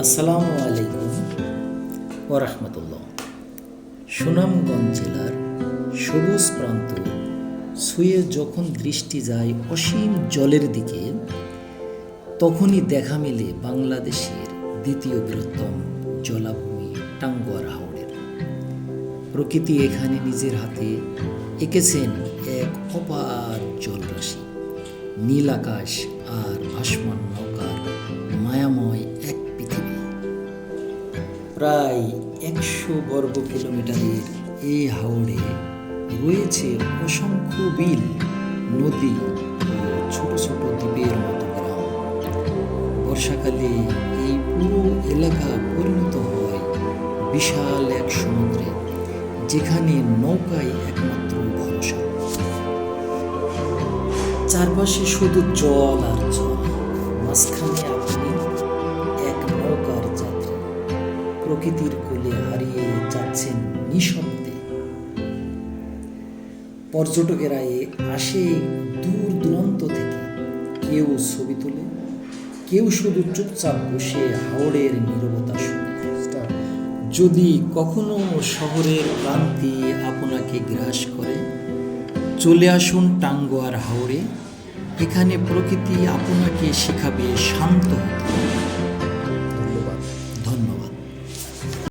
আসসালামু আলাইকুম ওয়া রাহমাতুল্লাহ। সুনামগঞ্জ জেলার সবুজ প্রান্তর ছুঁয়ে যখন দৃষ্টি যায় অসীম জলের দিকে, তখনই দেখা মেলে বাংলাদেশের দ্বিতীয় বৃহত্তম জলাভূমি টাঙ্গুয়ার হাওরের। প্রকৃতি এখানে নিজের হাতে এঁকেছেন এক অপার জলরাশি, নীল আকাশ আর ভাসমান নৌকার মায়াময় এক পৃথিবী। প্রায় 100 বর্গ কিলোমিটারের এই হাওরে রয়েছে অসংখ্য বিল, নদী ও ছোট ছোট দ্বীপের মতো গ্রাম। বর্ষাকালে এই পুরো এলাকা পরিণত হয় বিশাল এক সমুদ্রে, যেখানে নৌকায় একমাত্র ভরসা। চারপাশে শুধু জল আর জল, মাঝখানে আপনি এক নৌকার যাত্রী, প্রকৃতির কোলে হারিয়ে যাচ্ছেন নিঃশব্দে। পর্যটকেরা আসে দূর দূরান্ত থেকে, কেউ ছবি তোলে, কেউ শুধু চুপচাপ বসে হাওরের নীরবতা শুনে। যদি কখনো শহরের ক্লান্তি আপনাকে গ্রাস করে, চলে আসুন টাঙ্গুয়ার হাওরে। এখানে প্রকৃতি আপনাকে শেখাবে শান্ত হতে।